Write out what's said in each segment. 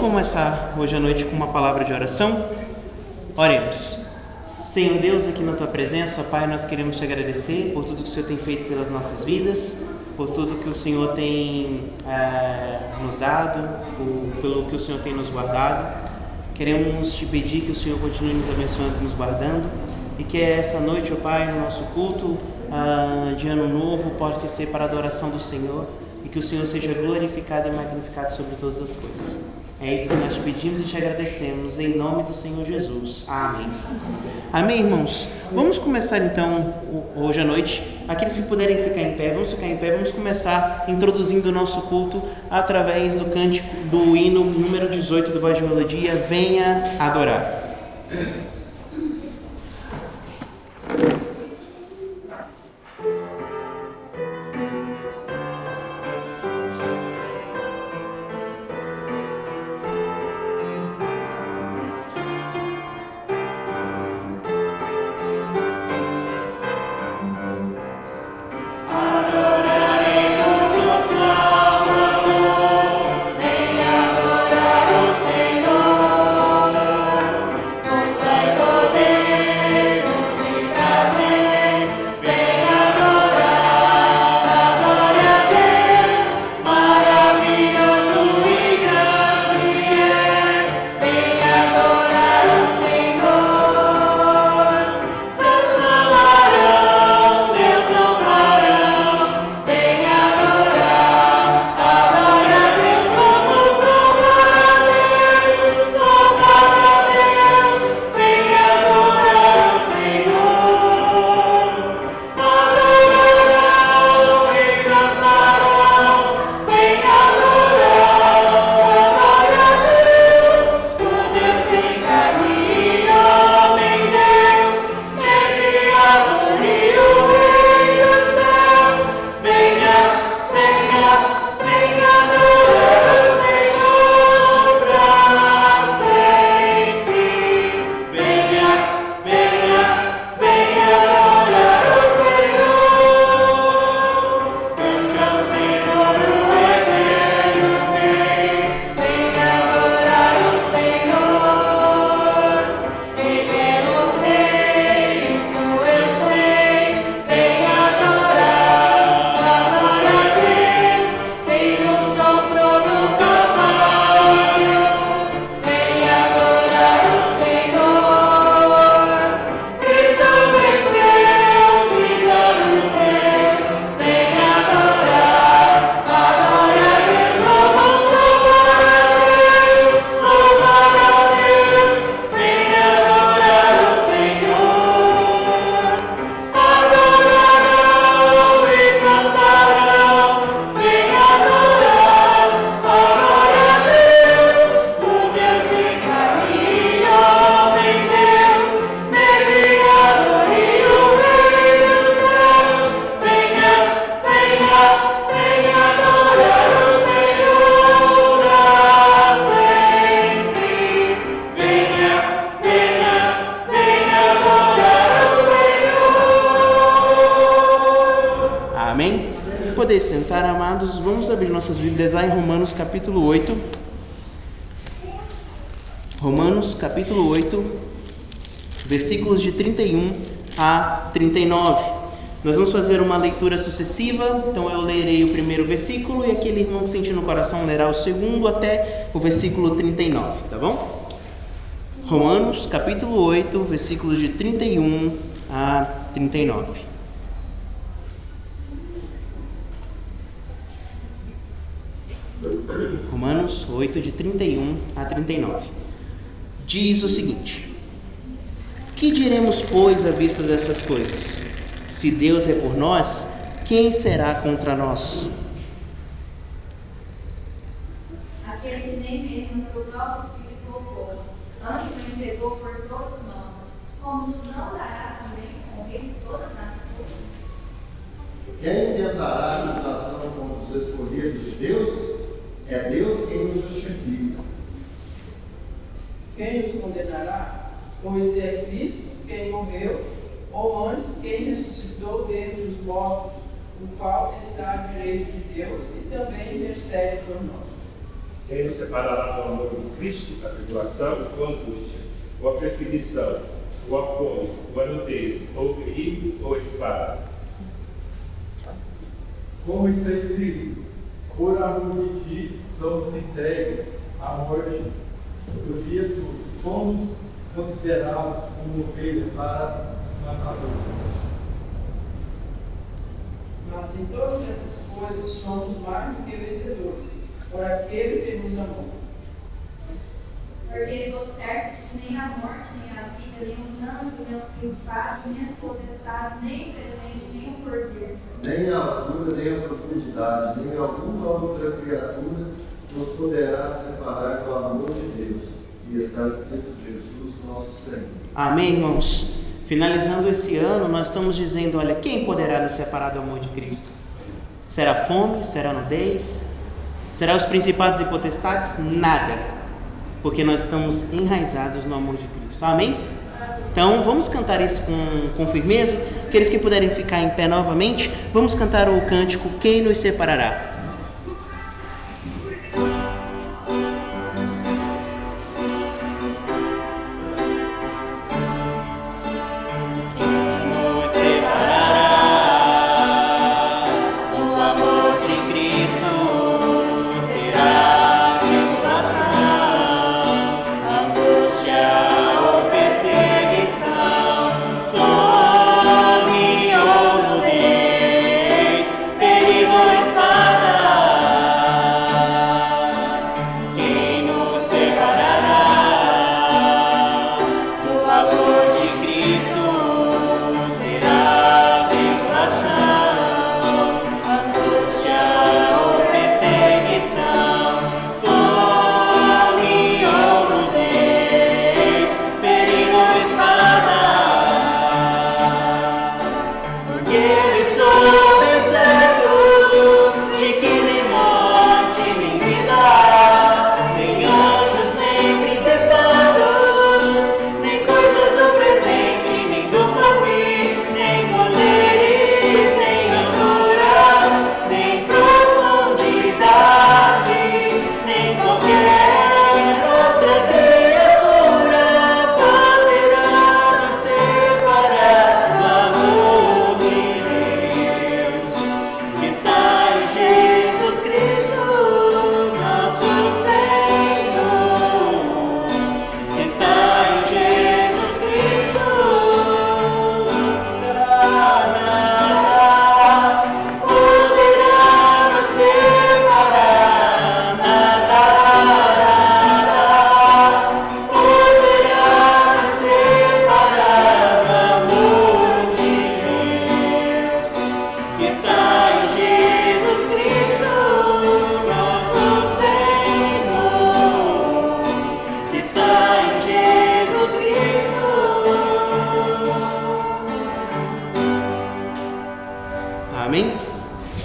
começar hoje à noite com uma palavra de oração. Oremos. Senhor Deus, aqui na Tua presença, Pai, nós queremos Te agradecer por tudo que o Senhor tem feito pelas nossas vidas, por tudo que o Senhor tem nos dado, pelo que o Senhor tem nos guardado. Queremos Te pedir que o Senhor continue nos abençoando e nos guardando, e que essa noite, ó Pai, no nosso culto de Ano Novo, possa ser para a adoração do Senhor, e que o Senhor seja glorificado e magnificado sobre todas as coisas. É isso que nós te pedimos e te agradecemos, em nome do Senhor Jesus. Amém. Amém, irmãos? Vamos começar então, hoje à noite. Aqueles que puderem ficar em pé, vamos ficar em pé. Vamos começar introduzindo o nosso culto através do cântico, do hino número 18 do Voz de Melodia, Venha Adorar. Sentar, amados, vamos abrir nossas Bíblias lá em Romanos capítulo 8. Romanos capítulo 8, versículos de 31 a 39. Nós vamos fazer uma leitura sucessiva, então eu lerei o primeiro versículo e aquele irmão que sentir no coração lerá o segundo até o versículo 39, tá bom? Romanos capítulo 8, versículos de 31 a 39. Romanos 8, de 31 a 39. Diz o seguinte: Que diremos, pois, à vista dessas coisas? Se Deus é por nós, quem será contra nós? Aquele que nem mesmo seu próprio Filho colocou, antes o entregou por todos nós, como nos não dará também com ele todas as coisas? Quem tentará acusação contra os escolhidos de Deus? É Deus quem nos justifica. Quem os condenará? Pois é Cristo quem morreu, ou antes quem ressuscitou dentre os mortos, o qual está à direita de Deus e também intercede por nós. Quem nos separará do amor de Cristo? A tribulação ou a angústia, ou a perseguição, ou a fome, ou a nudez, ou o perigo, ou a espada. Como está escrito, por amor de ti somos entregues à morte. Por isso, somos considerados como ovelhas para matador. Mas em todas essas coisas somos mais do que vencedores, por aquele que nos amou. Porque estou certo de que nem a morte, nem a vida, nem os anjos, nem os principados, nem as potestades, nem o presente, nem o porvir, Nem a altura, nem a profundidade, nem alguma outra criatura nos poderá separar do amor de Deus, que está em Cristo Jesus, nosso Senhor. Amém, irmãos? Finalizando esse ano, nós estamos dizendo, olha, quem poderá nos separar do amor de Cristo? Será fome? Será nudez? Será os principados e potestades? Nada, porque nós estamos enraizados no amor de Cristo. Amém? Então, vamos cantar isso com firmeza. Aqueles que puderem ficar em pé novamente, vamos cantar o cântico Quem nos separará?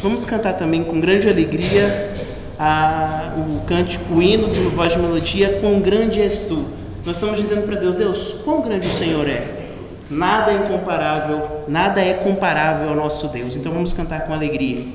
Vamos cantar também com grande alegria o cântico, o hino de voz de melodia, Quão grande és tu. Nós estamos dizendo para Deus, Deus, quão grande o Senhor é. Nada é comparável ao nosso Deus. Então vamos cantar com alegria.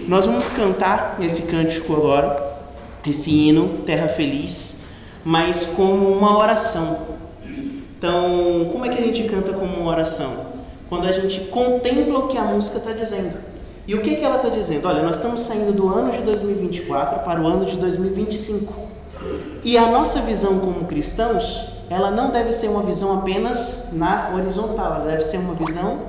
Nós vamos cantar esse cântico agora, esse hino, Terra Feliz, mas como uma oração. Então, como é que a gente canta como uma oração? Quando a gente contempla o que a música está dizendo. E o que ela está dizendo? Olha, nós estamos saindo do ano de 2024 para o ano de 2025. E a nossa visão como cristãos, ela não deve ser uma visão apenas na horizontal, ela deve ser uma visão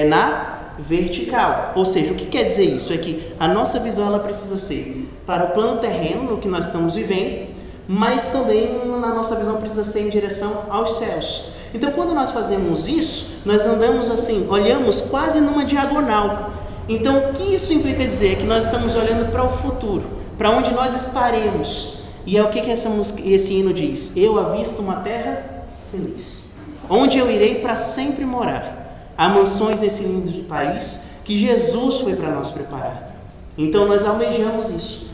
na vertical. Ou seja, o que quer dizer isso? É que a nossa visão ela precisa ser para o plano terreno, no que nós estamos vivendo, mas também na nossa visão precisa ser em direção aos céus. Então, quando nós fazemos isso, nós andamos assim, olhamos quase numa diagonal. Então, o que isso implica dizer? É que nós estamos olhando para o futuro, para onde nós estaremos. E é o que esse hino diz: eu avisto uma terra feliz, onde eu irei para sempre morar. Há mansões nesse lindo país que Jesus foi para nós preparar. Então, nós almejamos isso.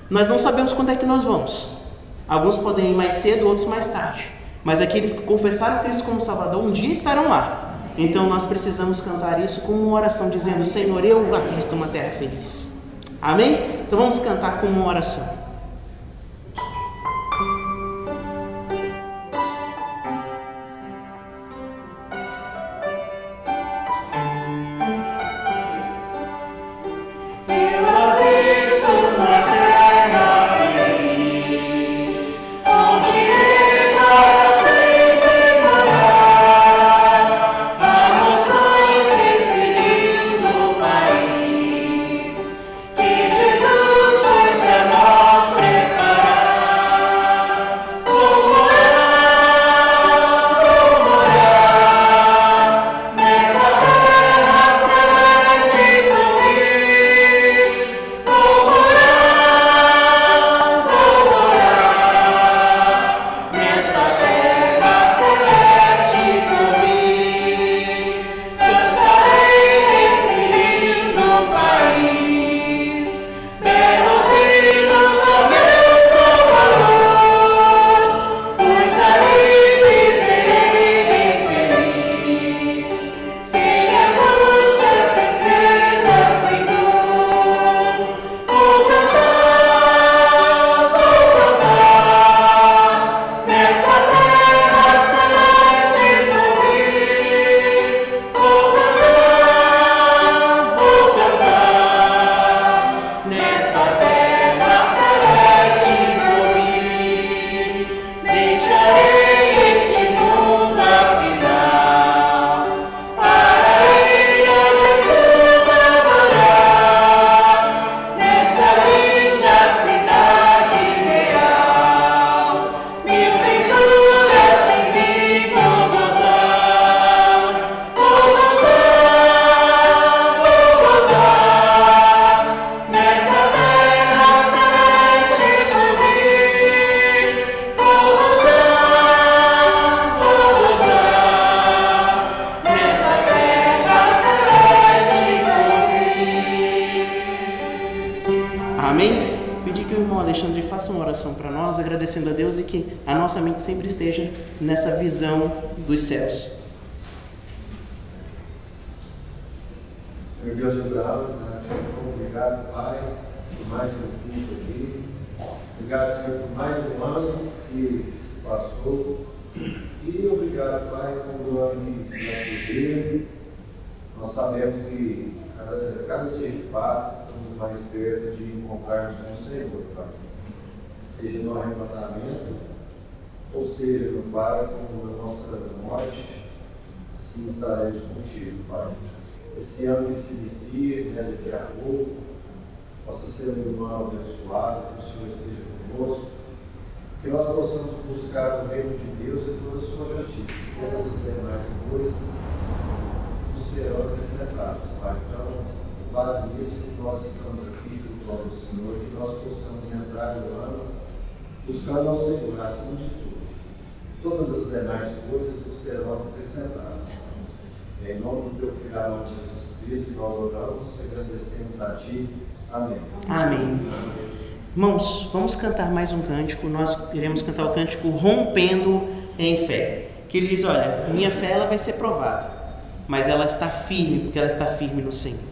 Nós não sabemos quando é que nós vamos. Alguns podem ir mais cedo, outros mais tarde. Mas aqueles que confessaram Cristo como Salvador, um dia estarão lá. Então nós precisamos cantar isso como uma oração, dizendo: Senhor, eu avisto uma terra feliz. Amém? Então vamos cantar como uma oração. Agradecendo a Deus e que a nossa mente sempre esteja nessa visão dos céus. Senhor Deus de Abraão, obrigado, Pai, por mais um culto aqui. Obrigado, Senhor, por mais um ano que se passou. E obrigado, Pai, por o ano que está por vir. Nós sabemos que cada dia que passa estamos mais perto de encontrarmos com o Senhor, Pai. Seja no arrebatamento, ou seja no barco, na nossa morte, assim estaremos contigo, Pai. Esse ano que se inicia, daqui a pouco, possa ser um ano abençoado, que o Senhor esteja conosco, que nós possamos buscar o reino de Deus e toda a sua justiça, e todas as demais coisas nos serão acrescentadas, Pai. Então, com base nisso, nós estamos aqui, cultuando o Senhor, que nós possamos entrar no ano buscando ao Senhor, acima de tudo. Todas as demais coisas nos serão acrescentadas. Em nome do teu Filho amado Jesus Cristo, nós oramos e agradecemos a Ti. Amém. Amém. Irmãos, vamos cantar mais um cântico. Nós iremos cantar o cântico Rompendo em Fé. Que ele diz: olha, minha fé ela vai ser provada, mas ela está firme, porque ela está firme no Senhor.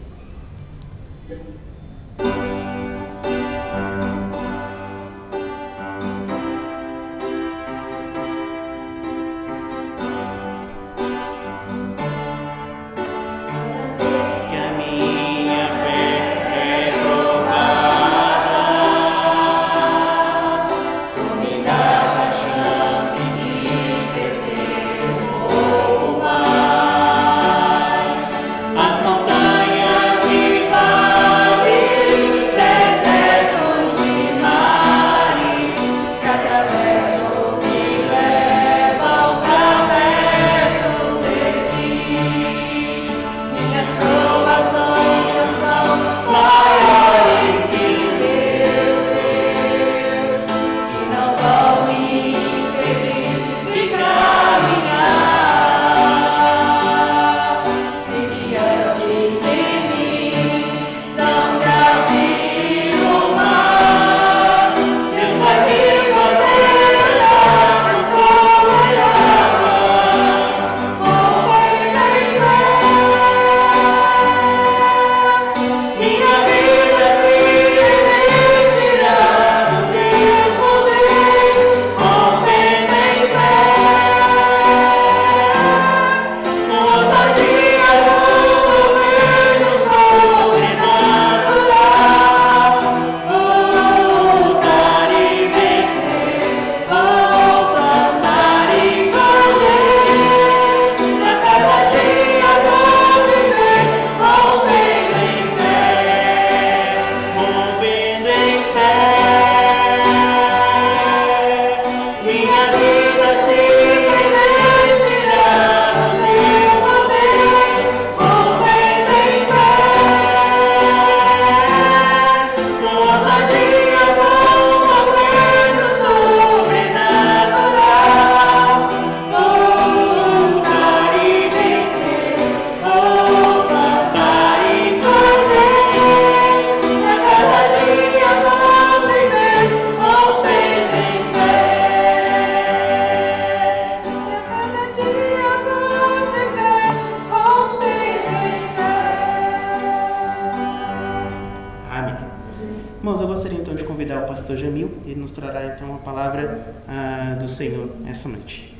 pastor Jamil, ele nos trará então a palavra do Senhor essa noite.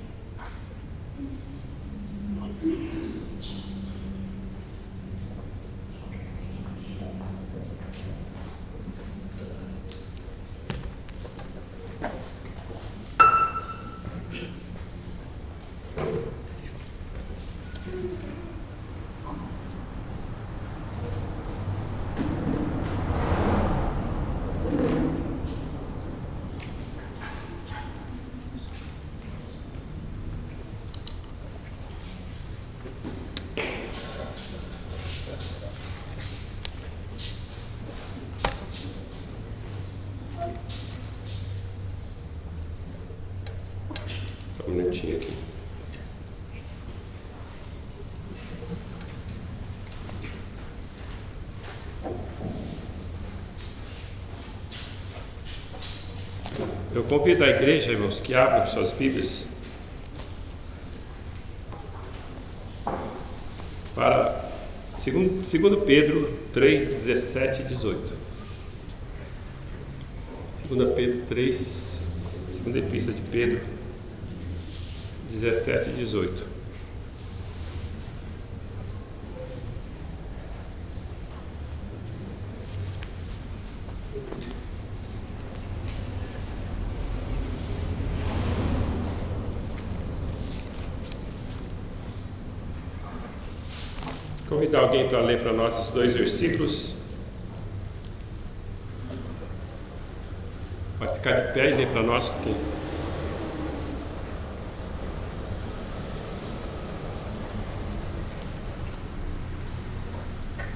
Um minutinho aqui. Eu convido a igreja, irmãos, que abram suas Bíblias para 2 Pedro 3, 17 e 18. 2 Pedro 3, segunda epístola de Pedro 17 e 18. Convidar alguém para ler para nós esses dois versículos. Pode ficar de pé e ler para nós.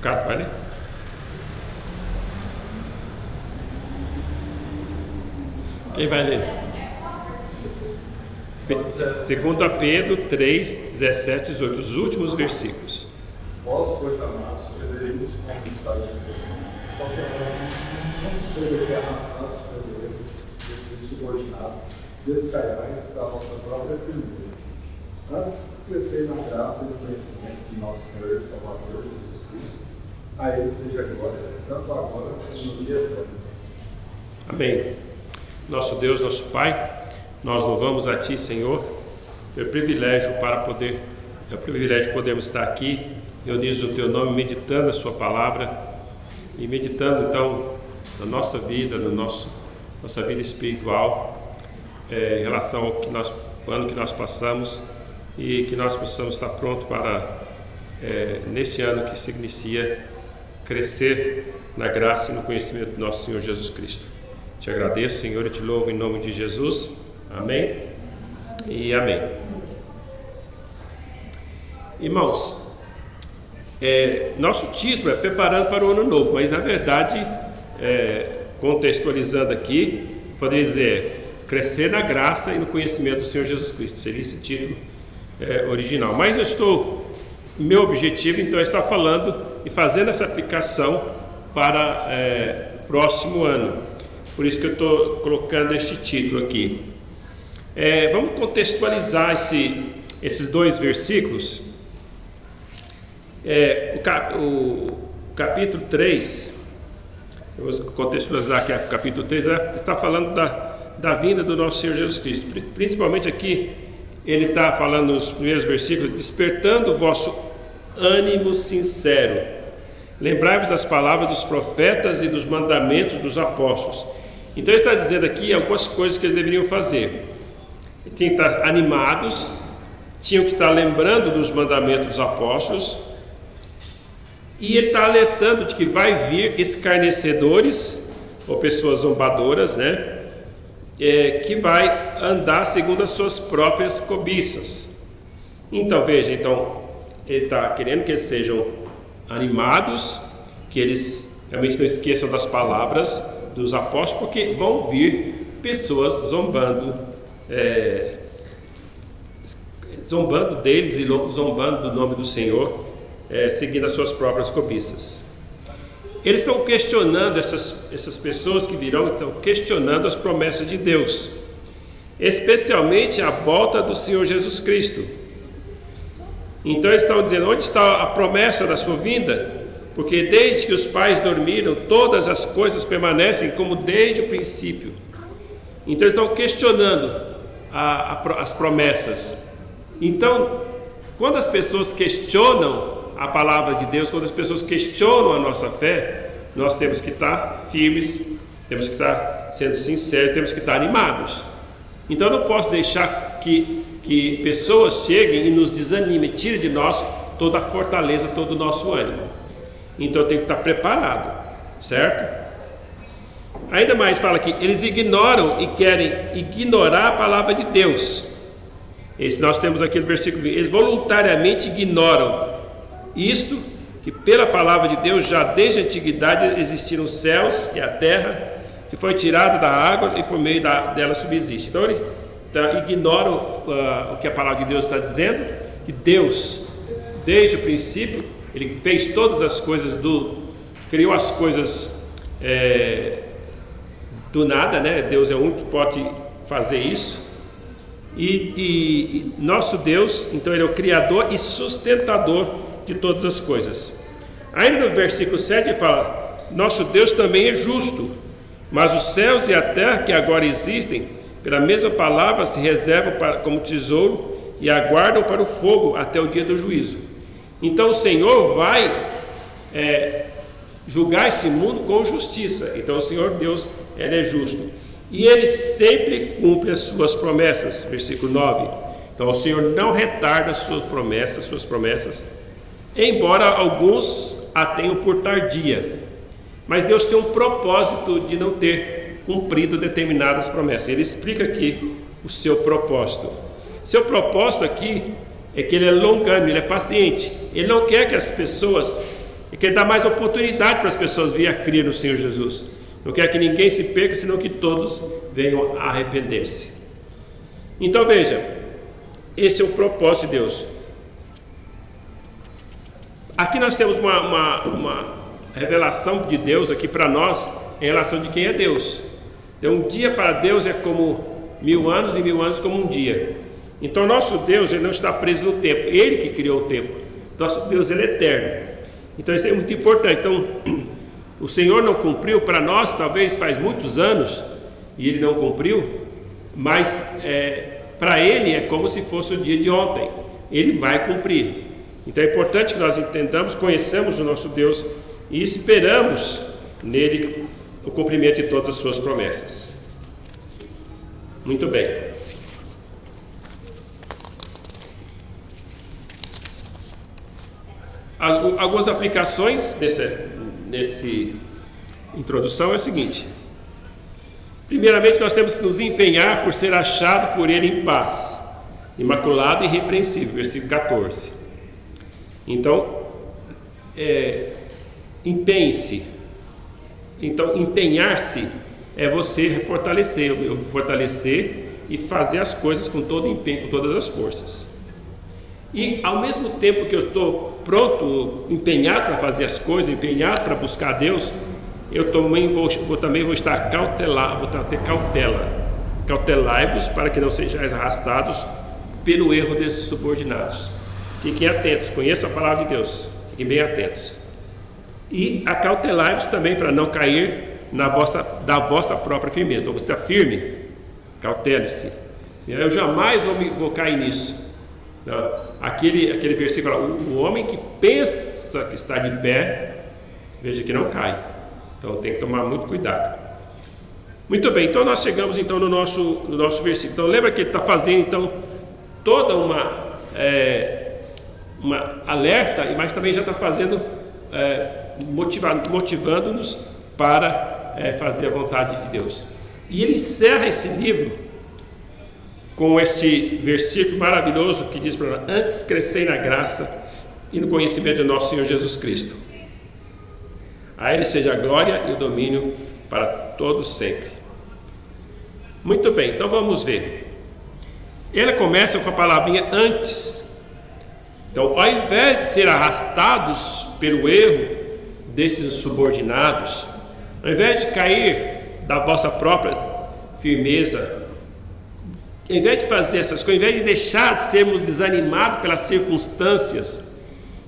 Cato, vai ler? Quem vai ler? 2 Pedro 3, 17 e 18, os últimos versículos. Vós, pois, amados, poderíamos conquistar de Deus. Qualquer um não seja que arrastados pelo erro, desse subordinado, descaiais da vossa própria firmeza. Antes, crescei na graça e no conhecimento de nosso Senhor e Salvador Jesus Cristo. A Ele seja a glória, tanto agora como no dia eterno. Amém. Nosso Deus, nosso Pai, nós louvamos a Ti, Senhor, pelo privilégio de podermos estar aqui, reunidos no Teu nome, meditando a Sua palavra e meditando, então, na nossa vida, nossa vida espiritual, em relação ao ano que nós passamos, e que nós possamos estar prontos para, neste ano que se inicia, crescer na graça e no conhecimento do nosso Senhor Jesus Cristo. Te agradeço, Senhor, e te louvo em nome de Jesus. Amém e amém. Irmãos, nosso título é Preparando para o Ano Novo, mas na verdade, contextualizando aqui, poderia dizer Crescer na graça e no conhecimento do Senhor Jesus Cristo. Seria esse título original. Mas meu objetivo então é estar falando e fazendo essa aplicação para o próximo ano. Por isso que eu estou colocando este título aqui. Vamos contextualizar esses dois versículos. O capítulo 3, eu vou contextualizar aqui o capítulo 3, está falando da vinda do nosso Senhor Jesus Cristo. Principalmente aqui, ele está falando nos primeiros versículos, despertando o vosso ânimo sincero. Lembrai-vos das palavras dos profetas e dos mandamentos dos apóstolos. Então ele está dizendo aqui algumas coisas que eles deveriam fazer. Eles tinham que estar animados, tinham que estar lembrando dos mandamentos dos apóstolos, e ele está alertando de que vai vir escarnecedores, ou pessoas zombadoras, né? Que vai andar segundo as suas próprias cobiças. Então veja, ele está querendo que eles sejam animados, que eles realmente não esqueçam das palavras dos apóstolos, porque vão vir pessoas zombando deles e zombando do nome do Senhor, seguindo as suas próprias cobiças. Eles estão questionando, essas pessoas que virão, estão questionando as promessas de Deus, especialmente a volta do Senhor Jesus Cristo. Então eles estão dizendo, onde está a promessa da sua vinda? Porque desde que os pais dormiram, todas as coisas permanecem como desde o princípio. Então eles estão questionando as promessas. Então, quando as pessoas questionam a palavra de Deus, quando as pessoas questionam a nossa fé, nós temos que estar firmes, temos que estar sendo sinceros, temos que estar animados. Então eu não posso deixar que pessoas cheguem e nos desanimem, tirem de nós toda a fortaleza, todo o nosso ânimo. Então eu tenho que estar preparado, certo? Ainda mais fala que eles ignoram e querem ignorar a palavra de Deus. Nós temos aqui no versículo, eles voluntariamente ignoram isto, que pela palavra de Deus já desde a antiguidade existiram os céus e a terra, que foi tirada da água e por meio dela subsiste. Então eles ignoram o que a palavra de Deus está dizendo, que Deus, desde o princípio, Ele fez todas as coisas, criou as coisas do nada, né? Deus é o único que pode fazer isso. E nosso Deus, então, Ele é o Criador e sustentador de todas as coisas. Ainda no versículo 7 ele fala, nosso Deus também é justo, mas os céus e a terra que agora existem, pela mesma palavra se reservam como tesouro e aguardam para o fogo até o dia do juízo. Então o Senhor vai julgar esse mundo com justiça. Então o Senhor Deus, Ele é justo e Ele sempre cumpre as suas promessas. Versículo 9, então o Senhor não retarda as suas promessas, embora alguns a tenham por tardia, mas Deus tem um propósito de não ter cumprido determinadas promessas. Ele explica aqui o seu propósito. Seu propósito aqui é que Ele é longânimo, Ele é paciente. Ele não quer que as pessoas, Ele quer dar mais oportunidade para as pessoas virem a crer no Senhor Jesus. Não quer que ninguém se perca, senão que todos venham a arrepender-se. Então veja, esse é o propósito de Deus. Aqui nós temos uma revelação de Deus aqui para nós em relação de quem é Deus. Então um dia para Deus é como 1000 anos e 1000 anos como um dia. Então nosso Deus, Ele não está preso no tempo, Ele que criou o tempo. Nosso Deus, Ele é eterno. Então isso é muito importante. Então, o Senhor não cumpriu para nós, talvez faz muitos anos, e Ele não cumpriu, mas para Ele é como se fosse o dia de ontem. Ele vai cumprir. Então é importante que nós entendamos, conheçamos o nosso Deus e esperamos nele o cumprimento de todas as suas promessas. Muito bem. Algumas aplicações nesse introdução é o seguinte: primeiramente, nós temos que nos empenhar por ser achado por Ele em paz, imaculado e irrepreensível, versículo 14. Então, empenhe-se. Então, empenhar-se é você fortalecer, eu fortalecer e fazer as coisas com todo empenho, com todas as forças. E ao mesmo tempo que eu estou pronto, empenhado para fazer as coisas, empenhado para buscar a Deus, eu também vou estar cautelado, vou ter cautela. Cautelai-vos para que não sejais arrastados pelo erro desses subordinados. Fiquem atentos, conheçam a palavra de Deus, fiquem bem atentos. E acautelai-vos também para não cair da vossa própria firmeza. Então você está firme, cautele-se. Eu jamais vou cair nisso. Não. Aquele versículo fala: o homem que pensa que está de pé, veja que não cai. Então tem que tomar muito cuidado. Muito bem, então nós chegamos então no nosso versículo. Então lembra que ele está fazendo então toda uma alerta, mas também já está fazendo, motivando-nos para fazer a vontade de Deus. E ele encerra esse livro com este versículo maravilhoso que diz para nós: antes crescei na graça e no conhecimento do nosso Senhor Jesus Cristo. A Ele seja a glória e o domínio para todos sempre. Muito bem, então vamos ver. Ele começa com a palavrinha antes. Então, ao invés de ser arrastados pelo erro desses subordinados, ao invés de cair da vossa própria firmeza, ao invés de fazer essas coisas, ao invés de deixar de sermos desanimados pelas circunstâncias,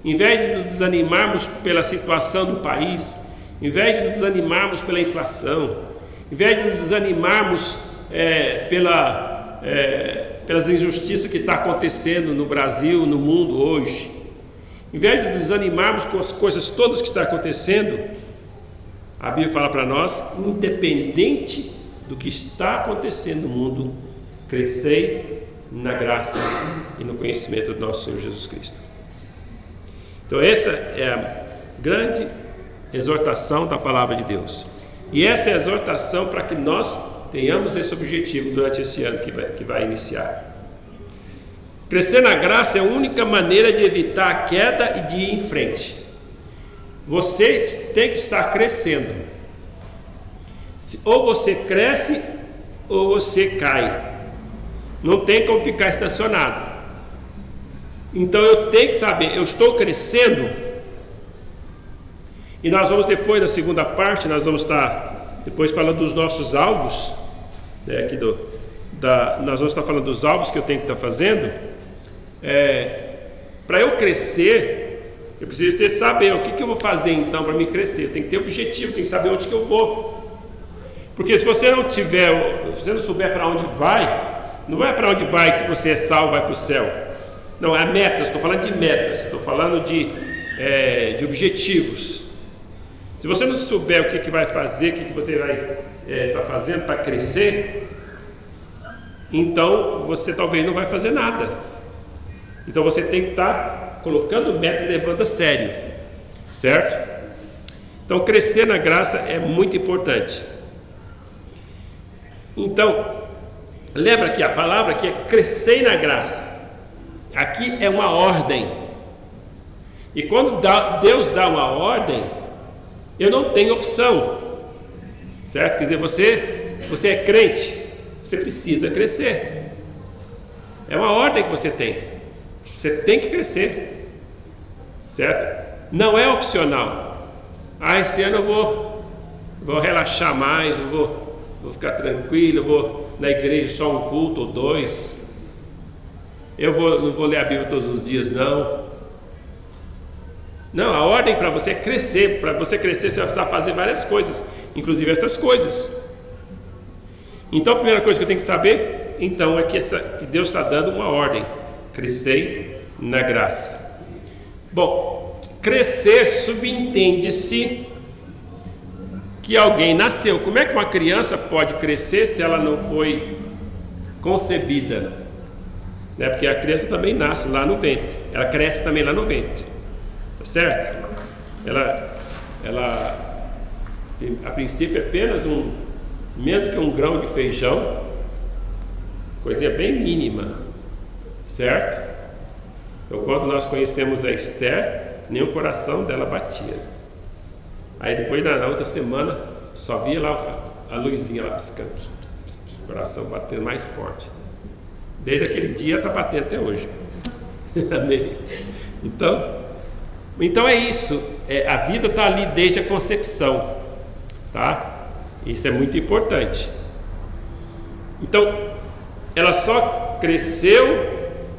ao invés de nos desanimarmos pela situação do país, ao invés de nos desanimarmos pela inflação, ao invés de nos desanimarmos pelas injustiças que está acontecendo no Brasil, no mundo hoje, ao invés de nos desanimarmos com as coisas todas que estão acontecendo, a Bíblia fala para nós: independente do que está acontecendo no mundo, crescei na graça e no conhecimento do nosso Senhor Jesus Cristo. Então essa é a grande exortação da palavra de Deus. E essa é a exortação para que nós tenhamos esse objetivo durante esse ano que vai iniciar. Crescer na graça é a única maneira de evitar a queda e de ir em frente. Você tem que estar crescendo. Ou você cresce ou você cai. Não tem como ficar estacionado. Então eu tenho que saber, eu estou crescendo. E nós vamos depois, na segunda parte, nós vamos estar depois falando dos nossos alvos, né, nós vamos estar falando dos alvos que eu tenho que estar fazendo. Para eu crescer, eu preciso saber o que eu vou fazer então para me crescer. Eu tenho que ter objetivo, tenho que saber onde que eu vou. Porque se você não souber para onde vai, não é para onde vai, se você é salvo, vai para o céu. Não, é metas, estou falando de metas, estou falando de objetivos. Se você não souber o que vai fazer, o que você vai estar fazendo para crescer, então você talvez não vai fazer nada. Então você tem que estar colocando metas e levando a sério, certo? Então crescer na graça é muito importante. Então, lembra que a palavra aqui é crescer na graça. Aqui é uma ordem. E quando Deus dá uma ordem, eu não tenho opção. Certo? Quer dizer, você é crente, você precisa crescer. É uma ordem que você tem. Você tem que crescer. Certo? Não é opcional. Esse ano eu vou relaxar mais, eu vou ficar tranquilo, eu vou na igreja só um culto ou dois. Eu não vou ler a Bíblia todos os dias, não. Não, a ordem para você é crescer. Para você crescer, você vai precisar fazer várias coisas, inclusive essas coisas. Então a primeira coisa que eu tenho que saber, então, é que Deus está dando uma ordem: crescei na graça. Bom, crescer subentende-se que alguém nasceu. Como é que uma criança pode crescer se ela não foi concebida? Né? Porque a criança também nasce lá no ventre, ela cresce também lá no ventre, tá certo? Ela a princípio é apenas menos que um grão de feijão, coisinha bem mínima, certo? Então, quando nós conhecemos a Esther, nem o coração dela batia. Aí depois, na outra semana, só via lá a luzinha lá piscando, o coração batendo mais forte. Desde aquele dia está batendo até hoje. Amém. Então é isso. A vida está ali desde a concepção, tá? Isso é muito importante. Então, ela só cresceu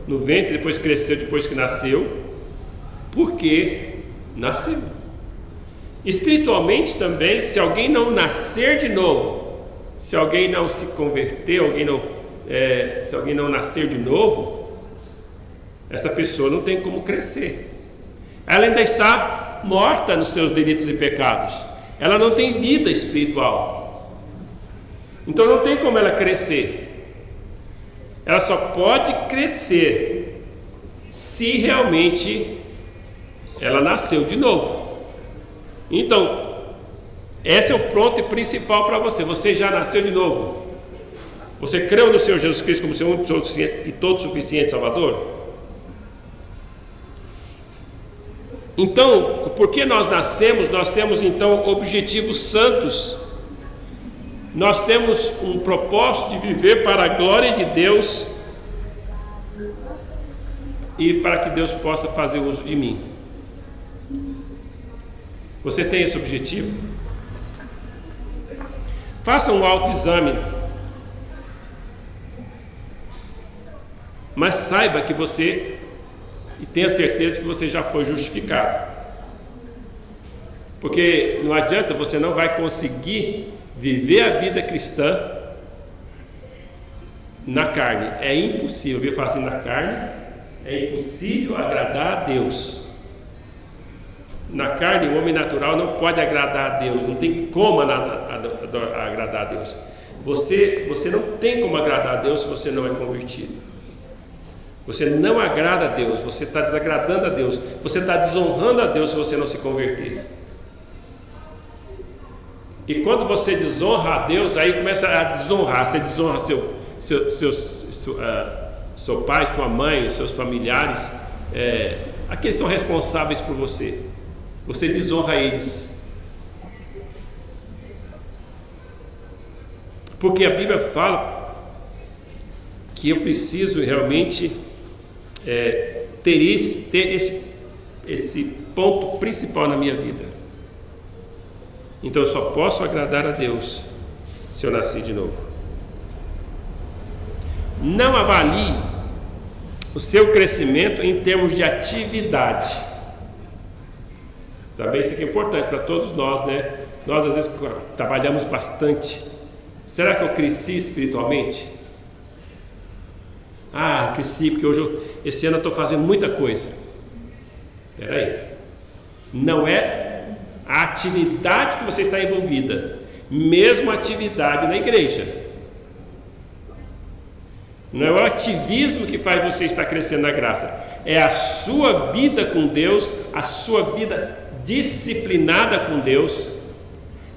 no ventre, depois cresceu depois que nasceu, porque nasceu. Espiritualmente também, se alguém não nascer de novo, se alguém não se converter, se alguém não nascer de novo, essa pessoa não tem como crescer. Ela ainda está morta nos seus delitos e pecados. Ela não tem vida espiritual. Então não tem como ela crescer. Ela só pode crescer se realmente ela nasceu de novo. Então, esse é o ponto principal para você. Você já nasceu de novo? Você creu no Senhor Jesus Cristo como seu único e todo suficiente Salvador? Então, porque nós nascemos, nós temos então objetivos santos. Nós temos um propósito de viver para a glória de Deus e para que Deus possa fazer uso de mim. Você tem esse objetivo? Faça um autoexame, mas saiba que você, e tenha certeza que você já foi justificado, porque não adianta, você não vai conseguir viver a vida cristã na carne. É impossível. Eu falar assim, na carne é impossível agradar a Deus. Na carne, o homem natural não pode agradar a Deus, não tem como agradar a Deus. Você não tem como agradar a Deus se você não é convertido. Você não agrada a Deus, você está desagradando a Deus, você está desonrando a Deus se você não se converter. E quando você desonra a Deus, aí começa a desonrar. Você desonra seu pai, sua mãe, seus familiares, aqueles são responsáveis por você. Você desonra eles. Porque a Bíblia fala que eu preciso realmente ter esse ponto principal na minha vida. Então eu só posso agradar a Deus se eu nasci de novo. Não avalie o seu crescimento em termos de atividade. Também isso aqui é importante para todos nós, né? Nós às vezes trabalhamos bastante. Será que eu cresci espiritualmente? Cresci porque esse ano eu estou fazendo muita coisa. Espera aí. Não é a atividade que você está envolvida, mesmo a atividade na igreja. Não é o ativismo que faz você estar crescendo na graça, é a sua vida com Deus, a sua vida disciplinada com Deus.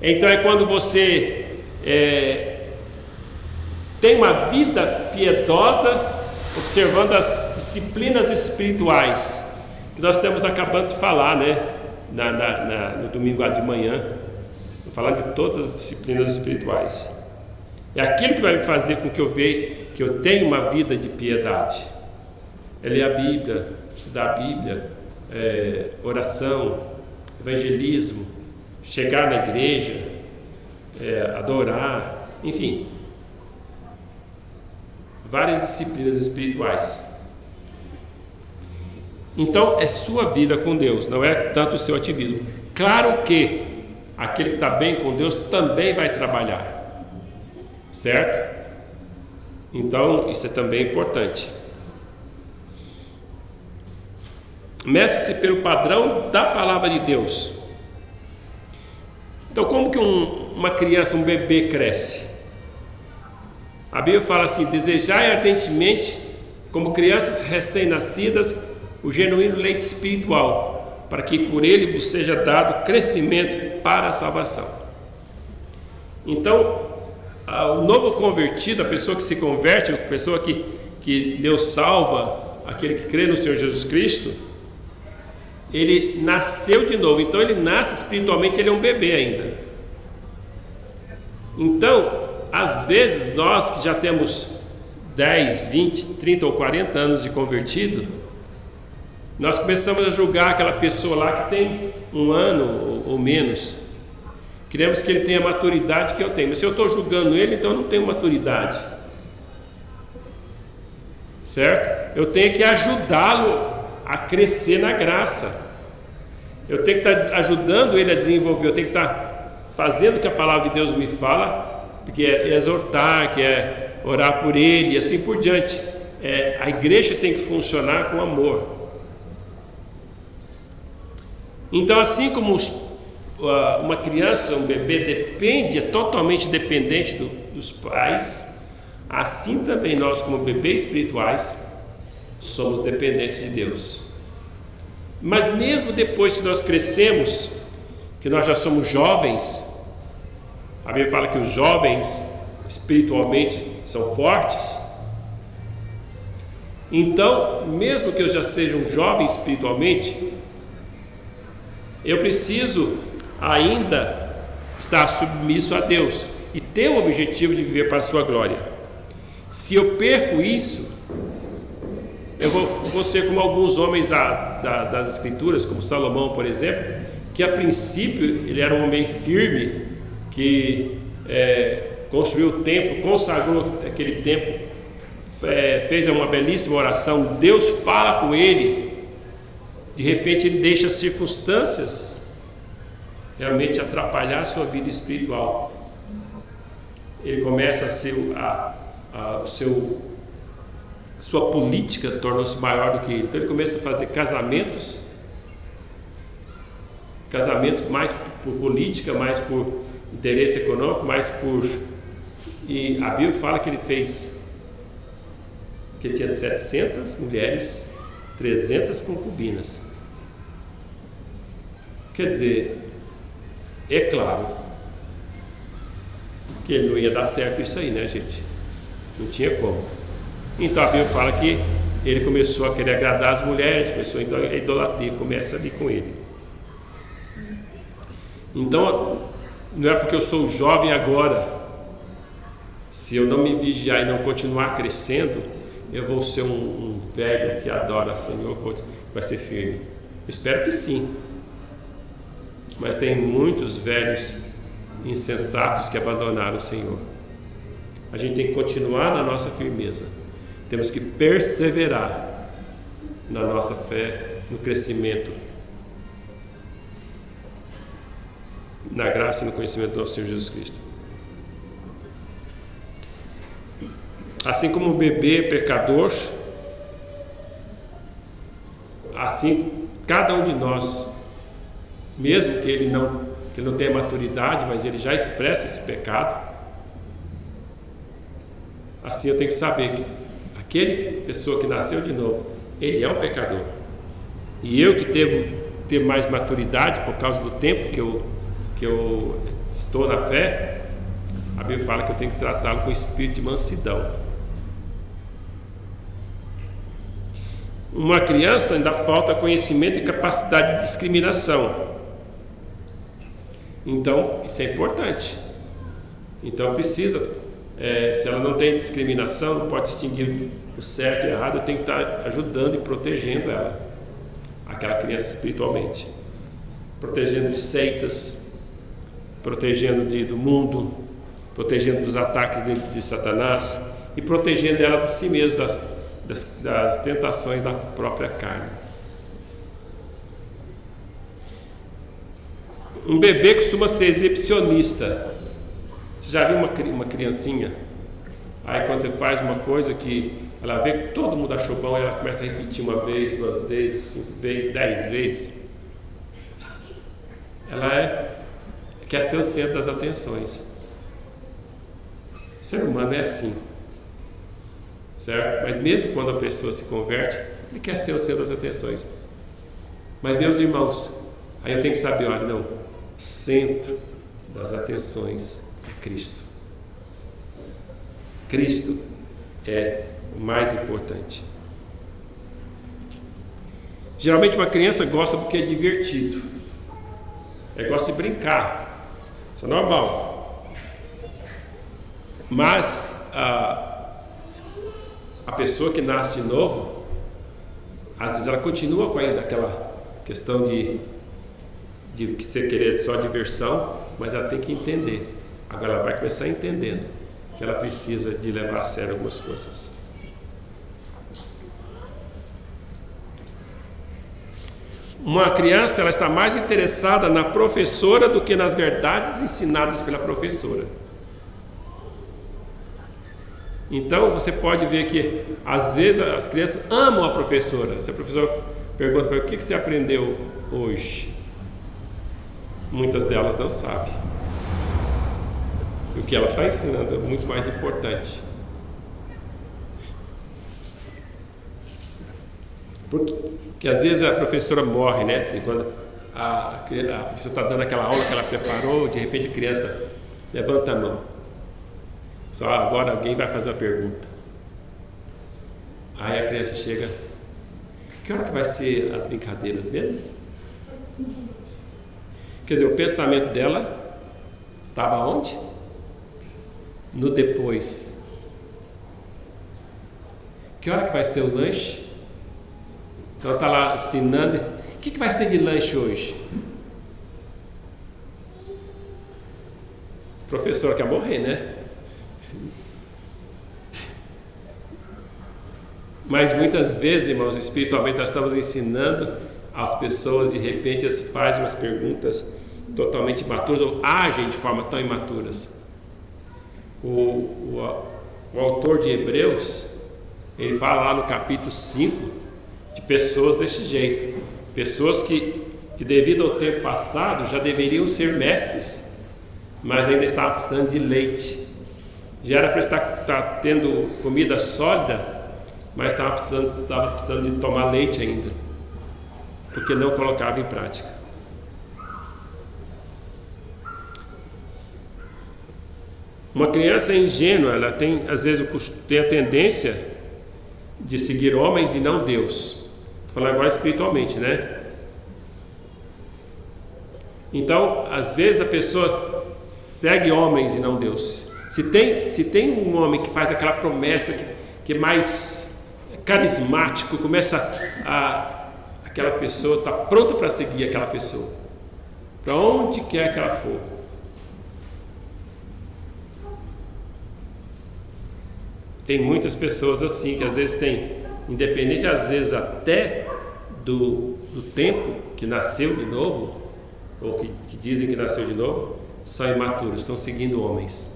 Então é quando você tem uma vida piedosa, observando as disciplinas espirituais que nós estamos acabando de falar, né? No domingo de manhã, vou falar de todas as disciplinas espirituais. É aquilo que vai me fazer com que eu tenha uma vida de piedade. É ler a Bíblia, estudar a Bíblia, oração, evangelismo, chegar na igreja, adorar, enfim, várias disciplinas espirituais. Então é sua vida com Deus, não é tanto o seu ativismo. Claro que aquele que está bem com Deus também vai trabalhar, certo? Então isso é também importante. Meça-se pelo padrão da palavra de Deus. Então como que uma criança, um bebê cresce? A Bíblia fala assim: desejai ardentemente, como crianças recém-nascidas, o genuíno leite espiritual, para que por ele vos seja dado crescimento para a salvação. Então, o novo convertido, a pessoa que se converte, a pessoa que Deus salva, aquele que crê no Senhor Jesus Cristo, ele nasceu de novo. Então ele nasce espiritualmente, ele é um bebê ainda. Então, às vezes nós que já temos 10, 20, 30 ou 40 anos de convertido, nós começamos a julgar aquela pessoa lá que tem 1 ano ou menos. Queremos que ele tenha a maturidade que eu tenho. Mas se eu estou julgando ele, então eu não tenho maturidade. Certo? Eu tenho que ajudá-lo a crescer na graça. Eu tenho que estar ajudando ele a desenvolver. Eu tenho que estar fazendo o que a palavra de Deus me fala, que é exortar, que é orar por ele e assim por diante. A igreja tem que funcionar com amor. Então, assim como uma criança, um bebê é totalmente dependente dos pais, assim também nós, como bebês espirituais, somos dependentes de Deus. Mas mesmo depois que nós crescemos, que nós já somos jovens, a Bíblia fala que os jovens espiritualmente são fortes. Então, mesmo que eu já seja um jovem espiritualmente, eu preciso ainda estar submisso a Deus e ter o objetivo de viver para a sua glória. Se eu perco isso, eu vou ser como alguns homens das Escrituras, como Salomão, por exemplo, que a princípio ele era um homem firme, que construiu o templo, consagrou aquele templo, fez uma belíssima oração. Deus fala com ele. De repente ele deixa as circunstâncias realmente atrapalhar a sua vida espiritual. Ele começa a ser sua política tornou-se maior do que ele. Então ele começa a fazer casamentos mais por política, mais por interesse econômico, e a Bíblia fala que ele tinha 700 mulheres, 300 concubinas. Quer dizer, é claro que não ia dar certo isso aí, né, gente? Não tinha como. Então a Bíblia fala que ele começou a querer agradar as mulheres, então a idolatria começa ali com ele. Então, não é porque eu sou jovem agora, se eu não me vigiar e não continuar crescendo, eu vou ser um velho que adora o Senhor, vai ser firme. Eu espero que sim. Mas tem muitos velhos insensatos que abandonaram o Senhor. A gente tem que continuar na nossa firmeza. Temos que perseverar na nossa fé, no crescimento, na graça e no conhecimento do nosso Senhor Jesus Cristo. Assim como o bebê é pecador, assim cada um de nós, mesmo que ele não tenha maturidade, mas ele já expressa esse pecado, assim eu tenho que saber que aquele pessoa que nasceu de novo, ele é um pecador. E eu que devo ter mais maturidade por causa do tempo que eu estou na fé, a Bíblia fala que eu tenho que tratá-lo com espírito de mansidão. Uma criança ainda falta conhecimento e capacidade de discriminação. Então, isso é importante. Então, precisa, se ela não tem discriminação, não pode distinguir o certo e o errado, eu tenho que estar ajudando e protegendo ela, aquela criança espiritualmente. Protegendo de seitas, protegendo do mundo, protegendo dos ataques de Satanás e protegendo ela de si mesma, das tentações da própria carne. Um bebê costuma ser exibicionista. Você já viu uma criancinha? Aí quando você faz uma coisa que ela vê que todo mundo achou bom, ela começa a repetir uma vez, 2 vezes, 5 vezes, 10 vezes. Ela quer ser o centro das atenções. O ser humano é assim, certo? Mas mesmo quando a pessoa se converte, ele quer ser o centro das atenções. Mas meus irmãos, aí eu tenho que saber, olha, não, o centro das atenções é Cristo. Cristo é o mais importante. Geralmente uma criança gosta porque é divertido. Ela gosta de brincar. Isso é normal. Mas a pessoa que nasce de novo, às vezes ela continua com ainda aquela questão de você querer só diversão, mas ela tem que entender. Agora ela vai começar entendendo que ela precisa de levar a sério algumas coisas. Uma criança, ela está mais interessada na professora do que nas verdades ensinadas pela professora. Então você pode ver que às vezes as crianças amam a professora. Se a professora pergunta para ela: o que você aprendeu hoje? Muitas delas não sabem. O que ela está ensinando é muito mais importante. Porque às vezes a professora morre, né? Assim, quando a professora está dando aquela aula que ela preparou, de repente a criança levanta a mão. Só agora alguém vai fazer uma pergunta. Aí a criança chega: que hora que vai ser as brincadeiras mesmo? Quer dizer, o pensamento dela estava onde? No depois. Que hora que vai ser o lanche? Então está lá ensinando. O que vai ser de lanche hoje? O professor quer morrer, né? Mas muitas vezes, irmãos, espiritualmente nós estamos ensinando as pessoas, de repente elas fazem umas perguntas totalmente imaturas ou agem de forma tão imaturas. O autor de Hebreus, ele fala lá no capítulo 5 de pessoas desse jeito, pessoas que devido ao tempo passado já deveriam ser mestres, mas ainda estavam precisando de leite. Já era para estar tendo comida sólida, mas estava precisando de tomar leite ainda, porque não colocava em prática. Uma criança ingênua, ela tem, às vezes, tem a tendência de seguir homens e não Deus. Estou falando agora espiritualmente, né? Então, às vezes a pessoa segue homens e não Deus. Se tem um homem que faz aquela promessa que é mais carismático, aquela pessoa está pronta para seguir aquela pessoa, para onde quer que ela for. Tem muitas pessoas assim, que às vezes tem, independente às vezes até do tempo que nasceu de novo, ou que dizem que nasceu de novo, são imaturos, estão seguindo homens.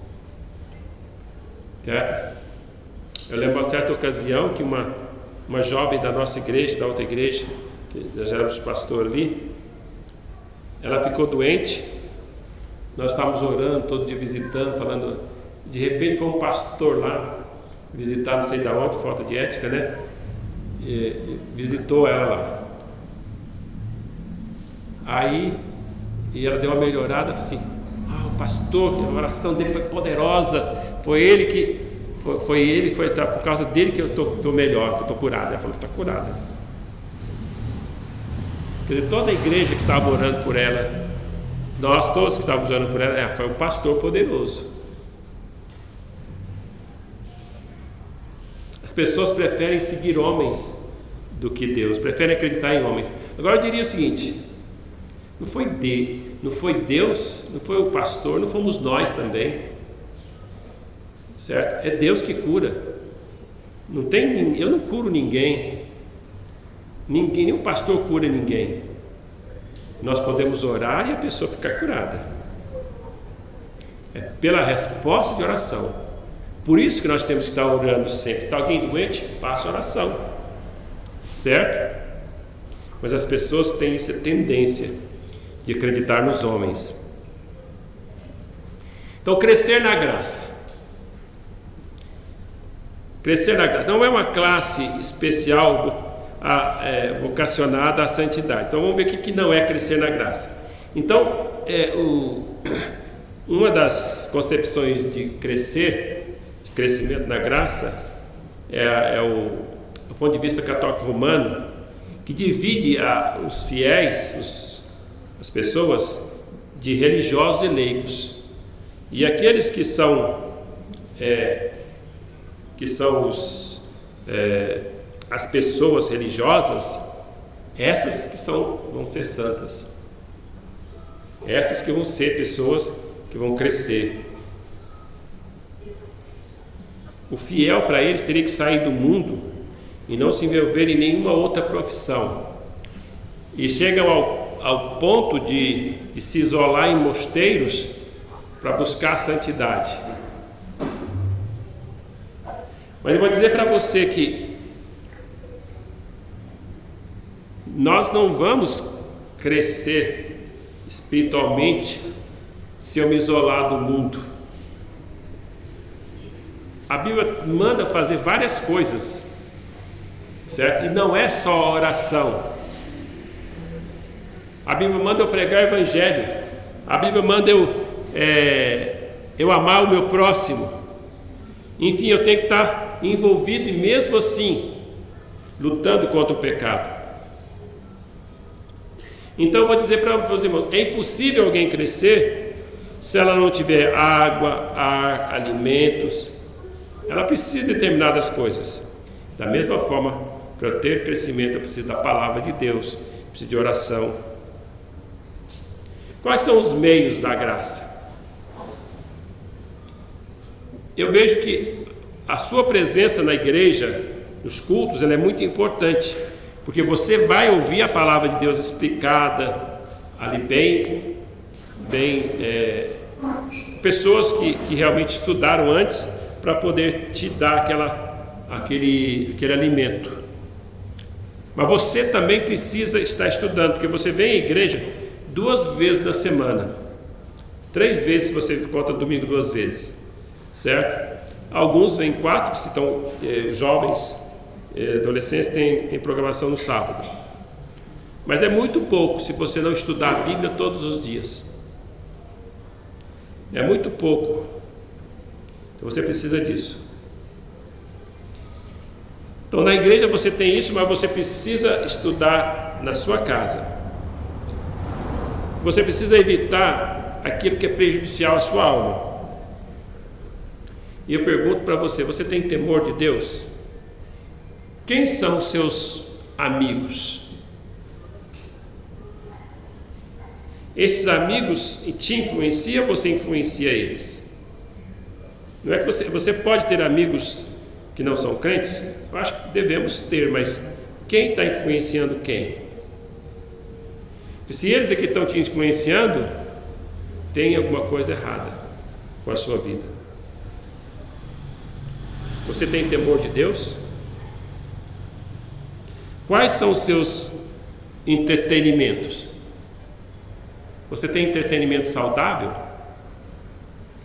Certo? Eu lembro a certa ocasião que uma jovem da nossa igreja, da outra igreja, que nós éramos pastor ali, ela ficou doente. Nós estávamos orando, todo dia visitando, falando. De repente foi um pastor lá visitar, não sei de onde, falta de ética, né? E visitou ela lá. Aí, e ela deu uma melhorada, falou assim: o pastor, a oração dele foi poderosa, foi por causa dele que eu estou melhor, que eu estou curada. Ela falou: está curada. Quer dizer, toda a igreja que estava orando por ela, nós todos que estávamos orando por ela, foi um pastor poderoso. As pessoas preferem seguir homens do que Deus, preferem acreditar em homens. Agora eu diria o seguinte: não foi Deus, não foi o pastor, não fomos nós também, certo? É Deus que cura. Eu não curo ninguém, nenhum pastor cura ninguém. nós podemos orar e a pessoa ficar curada. É pela resposta de oração. Por isso que nós temos que estar orando sempre. Está alguém doente? Faça oração. Certo? Mas as pessoas têm essa tendência de acreditar nos homens. Então, crescer na graça. Crescer na graça. Não é uma classe especial vocacionada à santidade. Então, vamos ver o que não é crescer na graça. Então, uma das concepções de crescimento na graça, do ponto de vista católico romano, que divide os fiéis, as pessoas, de religiosos e leigos. E aqueles que são as pessoas religiosas, essas que vão ser santas. Essas que vão ser pessoas que vão crescer. O fiel, para eles, teria que sair do mundo e não se envolver em nenhuma outra profissão. E chegam ao ponto de se isolar em mosteiros para buscar a santidade. Mas eu vou dizer para você que nós não vamos crescer espiritualmente se eu me isolar do mundo. A Bíblia manda fazer várias coisas, certo? E não é só oração. A Bíblia manda eu pregar o Evangelho. A Bíblia manda eu amar o meu próximo. Enfim, eu tenho que estar envolvido e mesmo assim lutando contra o pecado. Então eu vou dizer para os irmãos, é impossível alguém crescer se ela não tiver água, ar, alimentos. Ela precisa de determinadas coisas. Da mesma forma, para eu ter crescimento, eu preciso da palavra de Deus, preciso de oração. Quais são os meios da graça? Eu vejo que a sua presença na igreja, nos cultos, ela é muito importante, porque você vai ouvir a palavra de Deus explicada ali bem pessoas que realmente estudaram antes para poder te dar aquele alimento. Mas você também precisa estar estudando, porque você vem à igreja 2 vezes na semana, 3 vezes se você conta domingo 2 vezes, certo? Alguns vêm 4, se estão jovens, adolescentes, tem programação no sábado. Mas é muito pouco se você não estudar a Bíblia todos os dias. É muito pouco. Então você precisa disso. Então na igreja você tem isso, mas você precisa estudar na sua casa. Você precisa evitar aquilo que é prejudicial à sua alma. E eu pergunto para você, você tem temor de Deus? Quem são os seus amigos? Esses amigos te influenciam ou você influencia eles? Não é que você pode ter amigos que não são crentes? Eu acho que devemos ter, mas quem está influenciando quem? Porque se eles é que estão te influenciando, tem alguma coisa errada com a sua vida. Você tem temor de Deus? Quais são os seus entretenimentos? Você tem entretenimento saudável?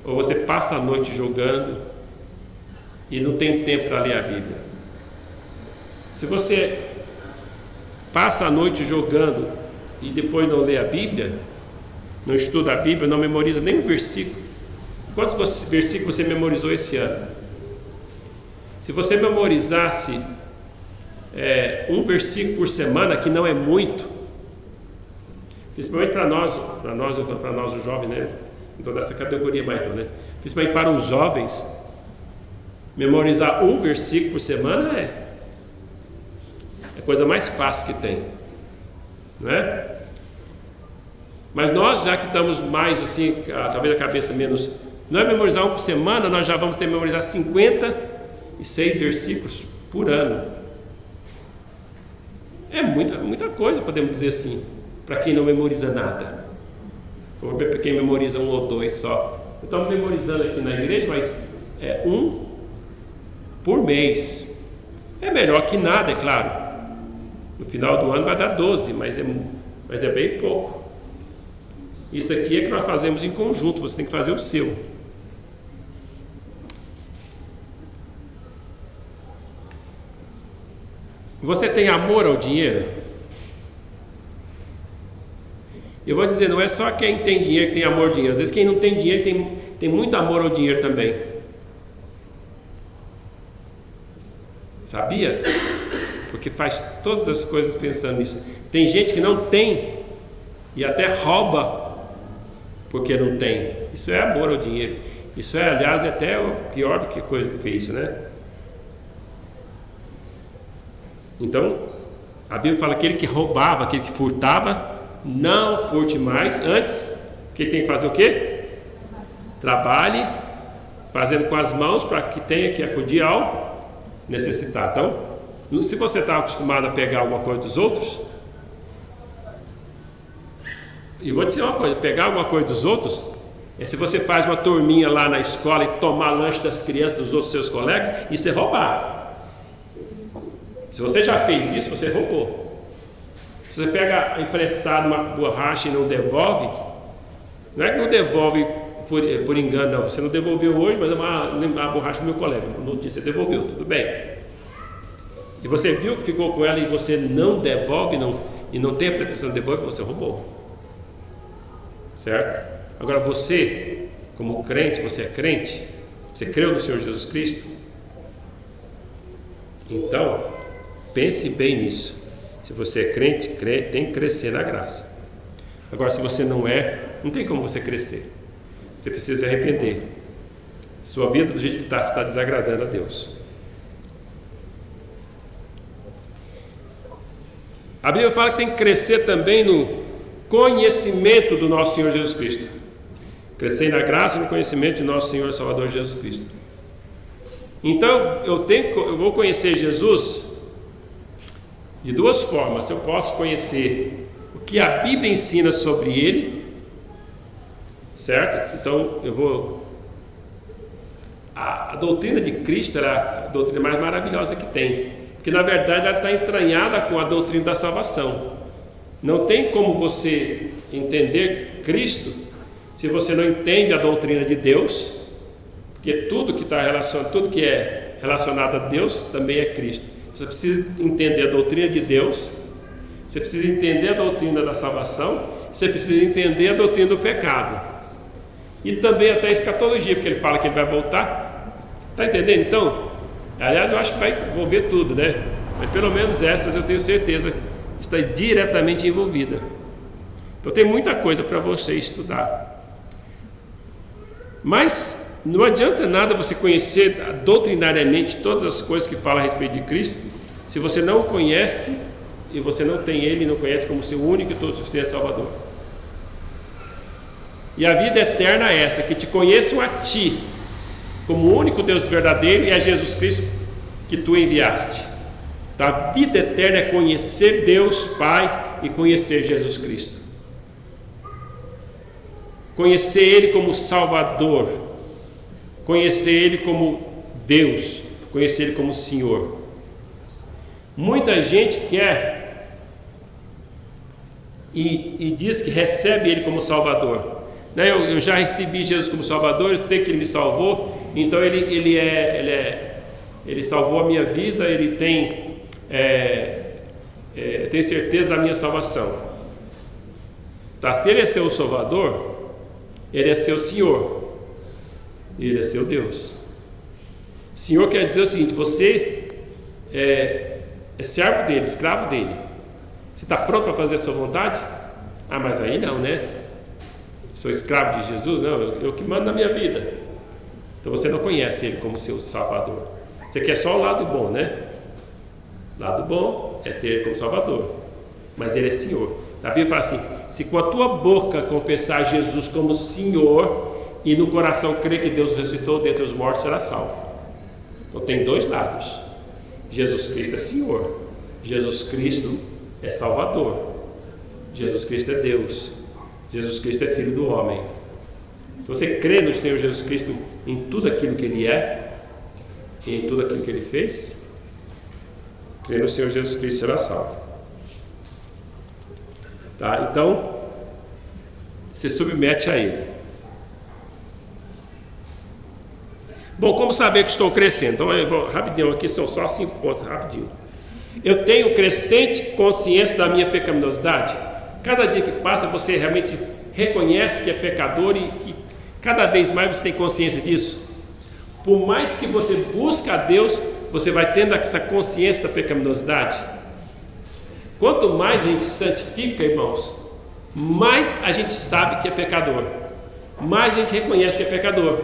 Ou você passa a noite jogando e não tem tempo para ler a Bíblia? Se você passa a noite jogando e depois não lê a Bíblia, não estuda a Bíblia, não memoriza nem um versículo, quantos versículos você memorizou esse ano? Se você memorizasse um versículo por semana, que não é muito, principalmente para nós os jovens, né? Então dessa categoria mais não, né? Principalmente para os jovens, memorizar um versículo por semana é a coisa mais fácil que tem, não é? Mas nós, já que estamos mais assim, talvez a cabeça menos, não é memorizar um por semana, nós já vamos ter que memorizar 56 versículos por ano. É muita coisa, podemos dizer assim, para quem não memoriza nada. Ou para quem memoriza 1 ou 2 só. Eu estava memorizando aqui na igreja, mas é 1 por mês. É melhor que nada, é claro. No final do ano vai dar 12, mas é bem pouco. Isso aqui é que nós fazemos em conjunto, você tem que fazer o seu. Você tem amor ao dinheiro? Eu vou dizer, não é só quem tem dinheiro que tem amor ao dinheiro. Às vezes quem não tem dinheiro tem muito amor ao dinheiro também. Sabia? Porque faz todas as coisas pensando nisso. Tem gente que não tem e até rouba porque não tem. Isso é amor ao dinheiro. Isso é, aliás, até pior do que isso, né? Então, a Bíblia fala que aquele que roubava, aquele que furtava, não furte mais. Antes, que tem que fazer o quê? Trabalhe, fazendo com as mãos para que tenha que acudir ao necessitado. Então, se você está acostumado a pegar alguma coisa dos outros, e vou te dizer uma coisa, pegar alguma coisa dos outros, é se você faz uma turminha lá na escola e tomar lanche das crianças dos outros seus colegas, isso é roubar. Se você já fez isso, você roubou. Se você pega emprestado uma borracha e não devolve, não é que não devolve por engano, não. Você não devolveu hoje, mas é uma borracha do meu colega. No dia você devolveu, tudo bem. E você viu que ficou com ela e você não devolve, e não tem a pretensão de devolver, você roubou. Certo? Agora você, como crente, você é crente? Você creu no Senhor Jesus Cristo? Então, pense bem nisso. Se você é crente, tem que crescer na graça. Agora, se você não é, não tem como você crescer. Você precisa se arrepender. Sua vida do jeito que está desagradando a Deus. A Bíblia fala que tem que crescer também no conhecimento do nosso Senhor Jesus Cristo. Crescer na graça e no conhecimento de nosso Senhor e Salvador Jesus Cristo. Então, eu vou conhecer Jesus de duas formas. Eu posso conhecer o que a Bíblia ensina sobre Ele, certo? Então, a doutrina de Cristo é a doutrina mais maravilhosa que tem, porque na verdade ela está entranhada com a doutrina da salvação. Não tem como você entender Cristo se você não entende a doutrina de Deus, porque tudo que é relacionado a Deus também é Cristo. Você precisa entender a doutrina de Deus, você precisa entender a doutrina da salvação, você precisa entender a doutrina do pecado. E também até a escatologia, porque ele fala que ele vai voltar. Está entendendo então? Aliás, eu acho que vai envolver tudo, né? Mas pelo menos essas eu tenho certeza está diretamente envolvida. Então tem muita coisa para você estudar. Mas não adianta nada você conhecer doutrinariamente todas as coisas que falam a respeito de Cristo, se você não conhece e você não tem Ele e não conhece como seu único e todo suficiente Salvador. E a vida eterna é essa, que te conheçam a Ti como o único Deus verdadeiro e a Jesus Cristo que Tu enviaste. Então, a vida eterna é conhecer Deus Pai e conhecer Jesus Cristo. Conhecer Ele como Salvador, conhecer Ele como Deus, conhecer Ele como Senhor. Muita gente quer e diz que recebe Ele como Salvador. Eu já recebi Jesus como Salvador, eu sei que Ele me salvou, então Ele salvou a minha vida, Ele tem tenho certeza da minha salvação. Tá? Se Ele é seu Salvador, Ele é seu Senhor, Ele é seu Deus. Senhor quer dizer o seguinte: você é servo dele, escravo dele. Você está pronto para fazer a sua vontade? Mas aí não, né? Sou escravo de Jesus? Não, eu que mando na minha vida. Então você não conhece Ele como seu Salvador. Você quer só o lado bom, né? Lado bom é ter Ele como Salvador, mas Ele é Senhor. A Bíblia fala assim: se com a tua boca confessar Jesus como Senhor e no coração crer que Deus ressuscitou dentre os mortos, será salvo. Então tem dois lados. Jesus Cristo é Senhor, Jesus Cristo é Salvador. Jesus Cristo é Deus. Jesus Cristo é Filho do homem. Se você crê no Senhor Jesus Cristo em tudo aquilo que Ele é e em tudo aquilo que Ele fez, crê no Senhor Jesus Cristo será salvo. Tá? Então, se submete a Ele. Bom, como saber que estou crescendo? Então, eu vou rapidinho, aqui são só 5 pontos, rapidinho. Eu tenho crescente consciência da minha pecaminosidade. Cada dia que passa, você realmente reconhece que é pecador e que cada vez mais você tem consciência disso. Por mais que você busque a Deus, você vai tendo essa consciência da pecaminosidade. Quanto mais a gente santifica, irmãos, mais a gente sabe que é pecador, mais a gente reconhece que é pecador.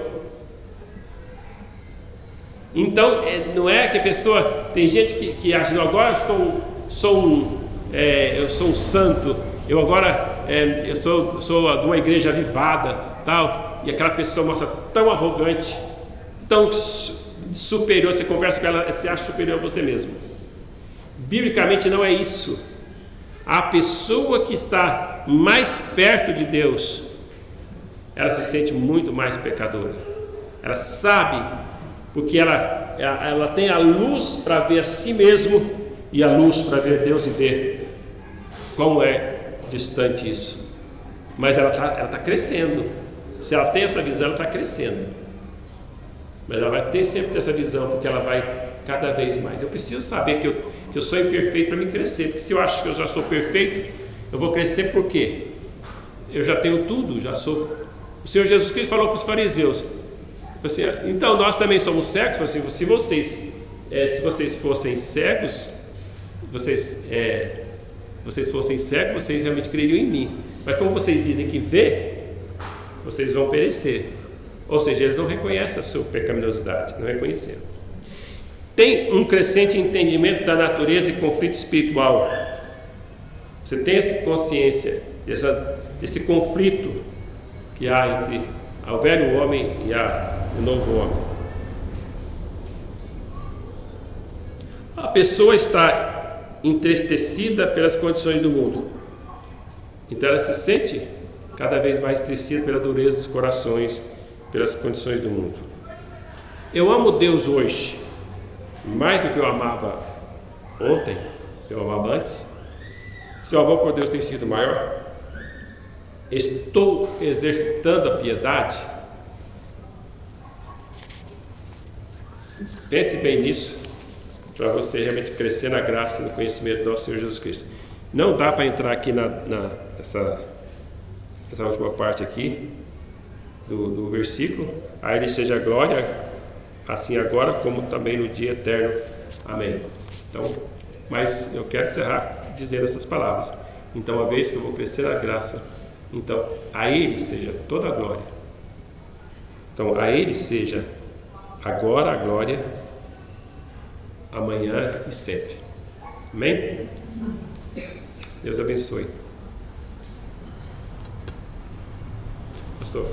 Então, não é que a pessoa, tem gente que acha, não, agora eu sou um santo, eu agora eu sou de uma igreja avivada, tal, e aquela pessoa mostra tão arrogante, tão superior, você conversa com ela, você acha superior a você mesmo. Biblicamente não é isso. A pessoa que está mais perto de Deus, ela se sente muito mais pecadora. Ela sabe, porque ela tem a luz para ver a si mesmo e a luz para ver Deus e ver como é distante isso. Mas ela está crescendo. Se ela tem essa visão, ela está crescendo. Mas ela vai ter sempre essa visão, porque ela vai cada vez mais. Eu preciso saber que eu sou imperfeito para me crescer, porque se eu acho que eu já sou perfeito, eu vou crescer por quê? Eu já tenho tudo, já sou. O Senhor Jesus Cristo falou para os fariseus, assim, então nós também somos cegos. Assim, se vocês fossem cegos, vocês fossem cegos, vocês realmente creriam em mim. Mas como vocês dizem que vê, vocês vão perecer. Ou seja, eles não reconhecem a sua pecaminosidade, não reconheceram. Tem um crescente entendimento da natureza e conflito espiritual. Você tem essa consciência desse conflito que há entre o velho homem e o novo homem. A pessoa está entristecida pelas condições do mundo. Então ela se sente cada vez mais entristecida pela dureza dos corações, pelas condições do mundo. Eu amo Deus hoje mais do que eu amava ontem, eu amava antes. Se o amor por Deus tem sido maior, estou exercitando a piedade. Pense bem nisso, para você realmente crescer na graça e no conhecimento do nosso Senhor Jesus Cristo. Não dá para entrar aqui nessa última parte aqui do versículo. A Ele seja a glória, assim agora como também no dia eterno. Amém. Então, mas eu quero encerrar dizendo essas palavras. Então, uma vez que eu vou crescer na graça, então a Ele seja toda a glória. Então, a Ele seja agora a glória, amanhã e sempre. Amém? Deus abençoe. Pastor.